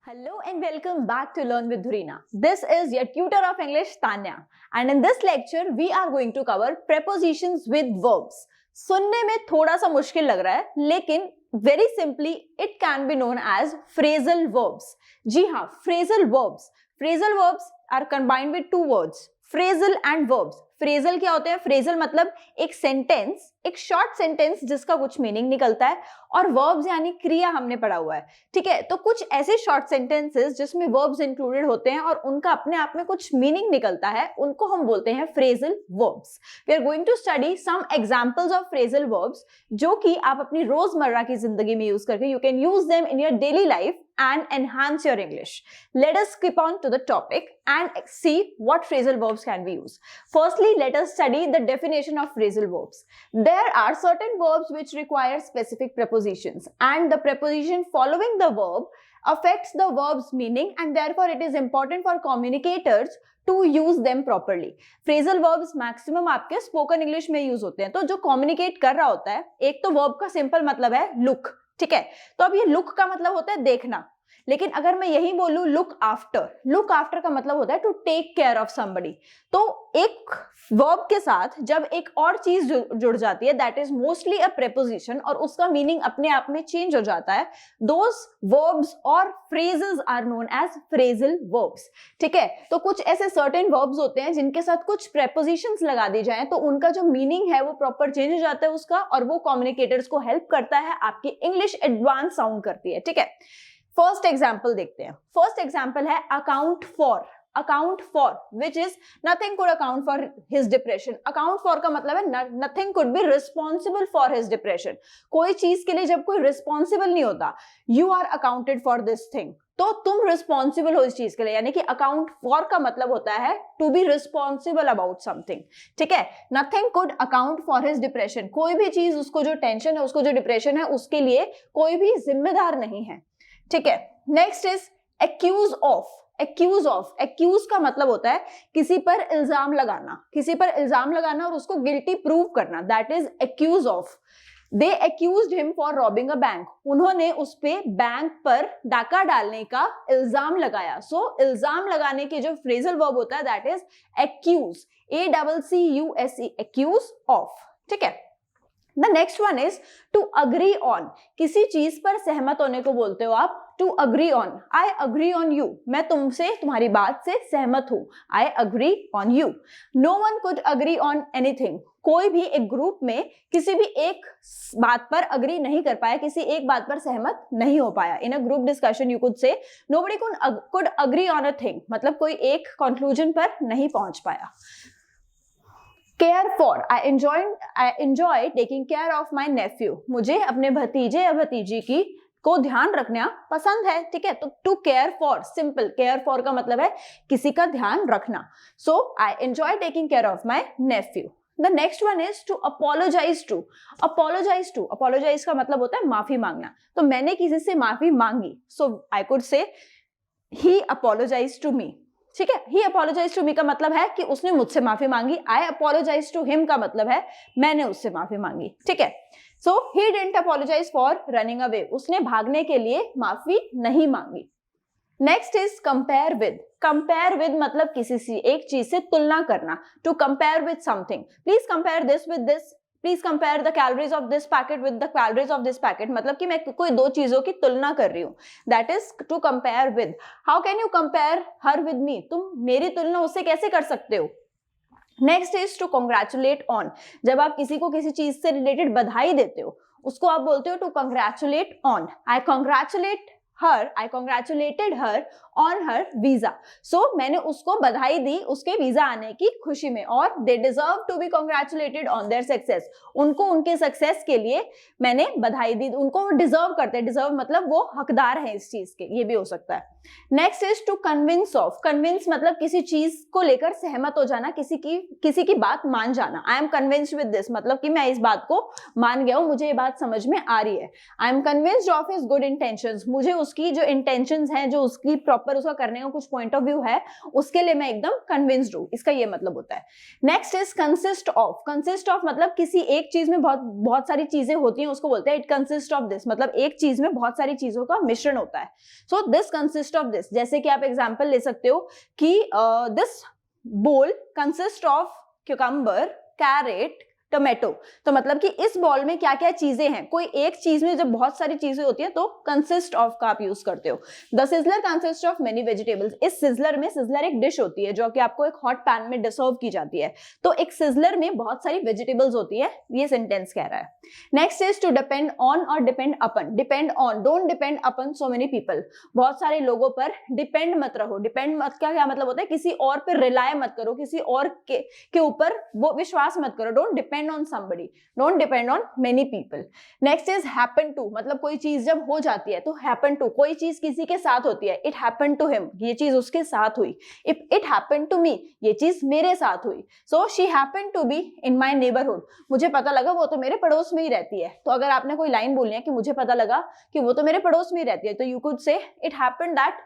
Hello and welcome back to Learn with Dhurina. This is your tutor of English, Tanya. And in this lecture, we are going to cover prepositions with verbs. सुनने में थोड़ा सा मुश्किल लग रहा है, लेकिन very simply it can be known as phrasal verbs. जी हाँ, phrasal verbs. Phrasal verbs are combined with two words, phrasal and verbs. Phrasal क्या होते हैं? फ्रेजल मतलब एक सेंटेंस, एक शॉर्ट सेंटेंस जिसका कुछ मीनिंग निकलता है, और वर्ब्स यानी क्रिया हमने पढ़ा हुआ है. ठीक है, तो कुछ ऐसे शॉर्ट सेंटेंसेस जिसमें वर्ब्स इंक्लूडेड होते हैं और उनका अपने आप में कुछ मीनिंग निकलता है, उनको हम बोलते हैं phrasal verbs. We are going to study some examples of phrasal verbs जो कि आप अपनी रोजमर्रा की जिंदगी में यूज करके you can use them in your daily life and enhance your English. Let us skip on to the topic and see what phrasal verbs can be used. Firstly, let us study the definition of phrasal verbs. There are certain verbs which require specific prepositions, and the preposition following the verb affects the verb's meaning, and therefore it is important for communicators to use them properly. Phrasal verbs maximum आपके spoken English में use होते हैं. तो जो communicate कर रहा होता है, एक तो verb का simple मतलब है look. ठीक है, तो अब ये लुक का मतलब होता है देखना, लेकिन अगर मैं यही बोलूं लुक आफ्टर का मतलब होता है to take care of somebody. तो एक वर्ब के साथ जब एक और चीज जुड़ जाती है, that is mostly a preposition, और उसका मीनिंग अपने आप में चेंज हो जाता है, दोज वर्ब्स और phrases are known as phrasal verbs. ठीक है, तो कुछ ऐसे सर्टेन वर्ब्स होते हैं जिनके साथ कुछ प्रेपोजिशंस लगा दी जाए तो उनका जो मीनिंग है वो प्रॉपर चेंज हो जाता है उसका, और वो कम्युनिकेटर्स को हेल्प करता है, आपकी इंग्लिश एडवांस साउंड करती है. ठीक है, फर्स्ट एग्जाम्पल देखते हैं. फर्स्ट एग्जाम्पल है account for which is nothing could account for his depression. Account for का मतलब है nothing could be responsible for his depression. कोई चीज के लिए जब कोई रिस्पॉन्सिबल नहीं होता, you are accounted for this thing, तो तुम रिस्पॉन्सिबल हो इस चीज के लिए, यानी कि अकाउंट फॉर का मतलब होता है to be responsible about something. ठीक है, nothing could account for his depression, कोई भी चीज, उसको जो टेंशन है, उसको जो डिप्रेशन है, उसके लिए कोई भी जिम्मेदार नहीं है. ठीक है, नेक्स्ट इज एक्यूज का मतलब होता है किसी पर इल्जाम लगाना और उसको गिल्टी प्रूव करना, that is accuse of. They accused him for robbing a bank, उन्होंने उस पे बैंक पर डाका डालने का इल्जाम लगाया. सो इल्जाम लगाने के जो फ्रेजल वर्ब होता है that is accuse, ACCUSE, accuse of. ठीक है, The next one is to agree on. किसी चीज पर सहमत होने को बोलते हो आप to agree on. I agree on you. मैं तुमसे, तुम्हारी बात से सहमत हूं. I agree on you. No one could agree on anything. कोई भी एक ग्रुप में किसी भी एक बात पर अग्री नहीं कर पाया, किसी एक बात पर सहमत नहीं हो पाया. In a group discussion you could say nobody could agree on a thing, मतलब कोई एक कंक्लूजन पर नहीं पहुंच पाया. Care for, I enjoy taking care of my nephew. मुझे अपने भतीजे या भतीजी की को ध्यान रखना पसंद है. ठीक है, तो to care for, simple, care for का मतलब है किसी का ध्यान रखना. So I enjoy taking care of my nephew. The next one is to apologize to. Apologize का मतलब होता है माफी मांगना. तो मैंने किसी से माफी मांगी, so I could say he apologized to me. ठीक है, he apologized to me का मतलब है कि उसने मुझसे माफी मांगी. I apologized to him का मतलब है मैंने उससे माफी मांगी. ठीक है, so he didn't apologize for running away. उसने भागने के लिए माफी नहीं मांगी. नेक्स्ट इज कंपेयर विद मतलब किसी एक चीज से तुलना करना. To compare with something, please compare this with this, please compare the calories of this packet with the calories of this packet. मतलब कि मैं कोई दो चीजों की तुलना कर रही हूं, that is to compare with. How can you compare her with me, तुम मेरी तुलना उससे कैसे कर सकते हो. Next is to congratulate on. जब आप किसी को किसी चीज से रिलेटेड बधाई देते हो, उसको आप बोलते हो to congratulate on. I congratulated her on her visa. So मैंने उसको बधाई दी उसके वीजा आने की खुशी में, और they deserve to be congratulated on their success. उनको उनके सक्सेस के लिए मैंने बधाई दी, उनको डिजर्व करते हैं. डिजर्व मतलब वो हकदार है इस चीज के, ये भी हो सकता है. Next is to convince of. Convince मतलब किसी चीज को लेकर सहमत हो जाना, किसी की बात मान जाना. I am convinced with this मतलब कि मैं इस बात को मान गया हूं, मुझे ये बात समझ में आ रही है. I am convinced of his good intentions, मुझे उसकी जो इंटेंशंस हैं, जो उसकी प्रॉपर उसका करने का कुछ पॉइंट ऑफ व्यू है, उसके लिए मैं एकदम कन्विंस्ड हूं, इसका ये मतलब होता है. Next is consist of. Consist of मतलब किसी एक चीज में बहुत सारी चीजें होती हैं, उसको बोलते हैं इट कंसिस्ट ऑफ दिस, मतलब एक चीज में बहुत सारी चीजों का मिश्रण होता है. So this consist of this, जैसे कि आप एग्जांपल ले सकते हो कि this bowl consist of cucumber, carrot, tomato. तो मतलब कि इस बॉल में क्या क्या चीजें हैं, कोई एक चीज में जब बहुत सारी चीजें होती है तो कंसिस्ट ऑफ का आप यूज करते हो। The sizzler consist of many vegetables. इस सिजलर में, सिजलर एक डिश होती है जो कि आपको एक हॉट पैन में डिसर्व की जाती है, तो एक सिजलर में बहुत सारी वेजिटेबल्स होती है, ये सेंटेंस कह रहा है। Next is to depend on और depend upon. Depend on, don't depend upon so many people. बहुत सारे लोगों पर डिपेंड मत रहो। डिपेंड मत का क्या मतलब होता है, किसी और पर रिलाय मत करो, किसी और के ऊपर वो विश्वास मत करो। Don't depend on somebody, don't depend on many people. Next is happen to, मतलब कोई चीज जब हो जाती है तो happen to, कोई चीज किसी के साथ होती है, it happened to him, ये चीज उसके साथ हुई। If it happened to me, ये चीज मेरे साथ हुई। So she happened to be in my neighborhood, मुझे पता लगा वो तो मेरे पड़ोस में ही रहती है। तो अगर आपने कोई लाइन बोलनी है कि मुझे पता लगा कि वो तो मेरे पड़ोस में ही रहती है, तो you could say it happened that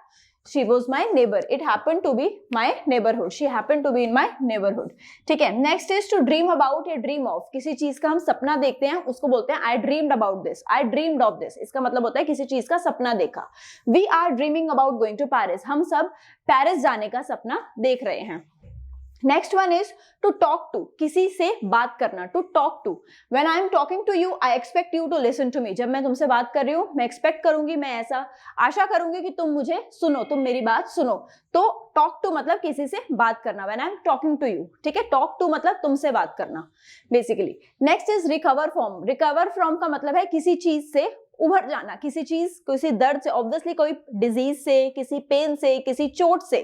she was my neighbor, it happened to be my neighborhood, she happened to be in my neighborhood। ठीक है। Next is to dream about या ड्रीम ऑफ। किसी चीज का हम सपना देखते हैं, उसको बोलते हैं I dreamed about this, I dreamed of this। इसका मतलब होता है किसी चीज का सपना देखा। We are dreaming about going to Paris, हम सब पेरिस जाने का सपना देख रहे हैं। Next one is to talk to, किसी से बात करना, to talk to. When I am talking to you I expect you to listen to me. जब मैं तुमसे बात कर रही हूँ, मैं एक्सपेक्ट करूंगी, मैं ऐसा आशा करूंगी कि तुम मुझे सुनो, तुम मेरी बात सुनो। तो टॉक टू मतलब किसी से बात करना, when I am talking to you. ठीक है, टॉक टू मतलब तुमसे बात करना basically. Next is recover from. Recover from का मतलब है किसी चीज से उभर जाना, किसी चीज, किसी दर्द से, ऑब्वियसली कोई डिजीज से, किसी पेन से, किसी चोट से।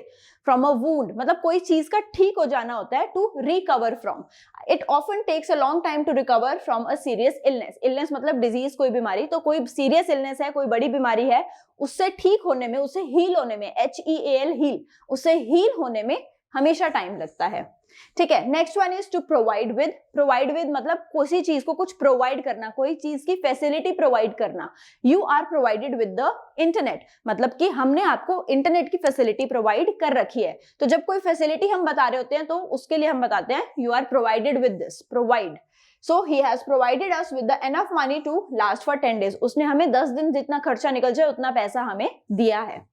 फ्रॉम अ वुंड मतलब कोई चीज का ठीक हो जाना होता है, to recover from. It often takes a long time to recover from a serious illness. Illness मतलब डिजीज, कोई बीमारी। तो कोई सीरियस इलनेस है, कोई बड़ी बीमारी है, उससे ठीक होने में, उससे हील होने में, HEAL हील, उससे हील होने में हमेशा टाइम लगता है। ठीक है। Next one is to provide with. Provide with मतलब किसी चीज को कुछ प्रोवाइड करना, कोई चीज की फैसिलिटी प्रोवाइड करना। You are provided with the internet, मतलब कि हमने आपको इंटरनेट की फैसिलिटी प्रोवाइड कर रखी है। तो जब कोई फैसिलिटी हम बता रहे होते हैं तो उसके लिए हम बताते हैं you are provided with this, provide. So he has provided us with the enough money to last for 10 days. उसने हमें 10 दिन जितना खर्चा निकल जाए उतना पैसा हमें दिया है।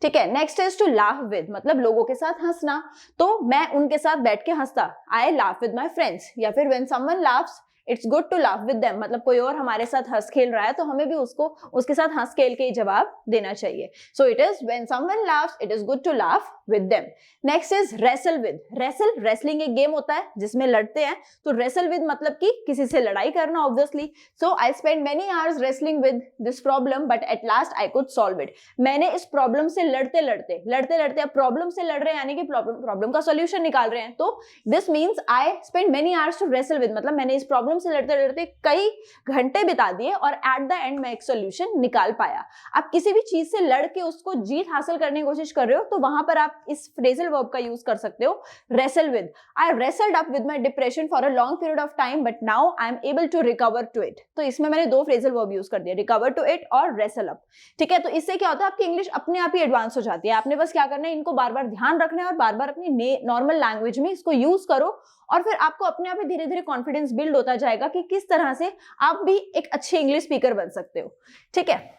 ठीक है। Next is to laugh with, मतलब लोगों के साथ हंसना। तो मैं उनके साथ बैठ के हंसता, I laugh with my friends. या फिर when someone laughs it's good to laugh with them, मतलब कोई और हमारे साथ हंस खेल रहा है तो हमें भी उसके साथ हंस खेल के ही जवाब देना चाहिए। So it is when someone laughs it is good to laugh with them. Next is wrestle with. Wrestle, wrestling एक गेम होता है जिसमें लड़ते हैं, तो रेसल विद मतलब कि किसी से लड़ाई करना obviously. So I spend many hours wrestling with this problem but at last I could solve it. मैंने इस प्रॉब्लम से लड़ते लड़ते अब प्रॉब्लम से लड़ रहे हैं यानी कि प्रॉब्लम का सॉल्यूशन निकाल रहे हैं। तो this means I spend many hours to wrestle with, मतलब मैंने इस प्रॉब्लम से लड़ते लड़ते कई घंटे बिता दिए और एट द एंड मैं एक सॉल्यूशन निकाल पाया। आप किसी भी चीज से लड़ के उसको जीत हासिल करने की कोशिश कर रहे हो तो वहां पर आप इस फ्रेजल वर्ब का यूज कर सकते हो, wrestle with. I wrestled up with my depression for a long period of time but now I am able to recover to it. तो इसमें मैंने दो फ्रेजल वर्ब यूज कर दिया, recover to it और wrestle up। ठीक है, तो इससे क्या होता है आपकी इंग्लिश अपने आप ही एडवांस हो जाती है। आपने बस क्या करना है, इनको बार बार ध्यान रखना है और बार बार अपनी नॉर्मल लैंग्वेज में इसको यूज करो और फिर आपको अपने आप ही धीरे धीरे कॉन्फिडेंस बिल्ड होता जाएगा कि किस तरह से आप भी एक अच्छे इंग्लिश स्पीकर बन सकते हो। ठीक है।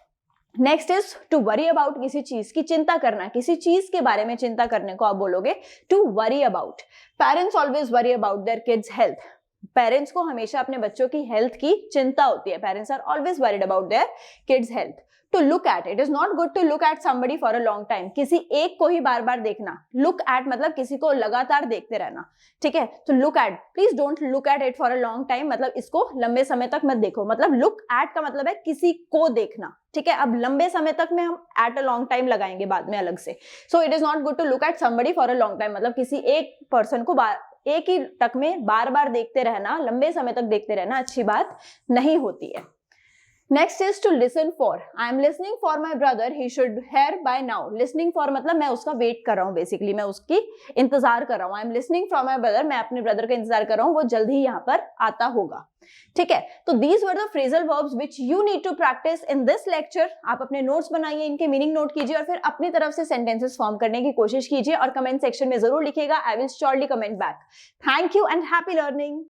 Next is to worry about, किसी चीज की चिंता करना, किसी चीज के बारे में चिंता करने को आप बोलोगे to worry about. Parents always worry about their kids health. Parents को हमेशा अपने बच्चों की हेल्थ की चिंता होती है। Parents are always worried about their kids health. To look at, it is not good to look at somebody for a long time. किसी एक को ही बार बार देखना। लुक एट मतलब किसी को लगातार देखते रहना। ठीक है, तो look at, please don't look at it for a long time, मतलब इसको लंबे समय तक मत देखो। मतलब लुक एट का मतलब है किसी को देखना। ठीक है, अब लंबे समय तक में हम एट अ लॉन्ग टाइम लगाएंगे बाद में अलग से। So it is not good to look at somebody for a long time, मतलब किसी एक पर्सन को एक ही टक में बार बार देखते रहना, लंबे समय तक देखते रहना अच्छी बात नहीं होती है। Next is to listen for. I am listening for my brother, he should here by now. Listening for मतलब मैं उसका वेट कर रहा हूँ, बेसिकली मैं उसकी इंतजार कर रहा हूँ। आई am listening for my brother, मैं अपने ब्रदर का इंतजार कर रहा हूँ, वो जल्द ही यहाँ पर आता होगा। ठीक है, तो these were the phrasal verbs which you need to practise in this lecture. आप अपने नोट्स बनाइए, इनके मीनिंग नोट कीजिए और फिर अपनी तरफ से सेंटेंसेस फॉर्म करने की कोशिश कीजिए और कमेंट सेक्शन में जरूर लिखिएगा। I will surely comment back. Thank you and happy learning.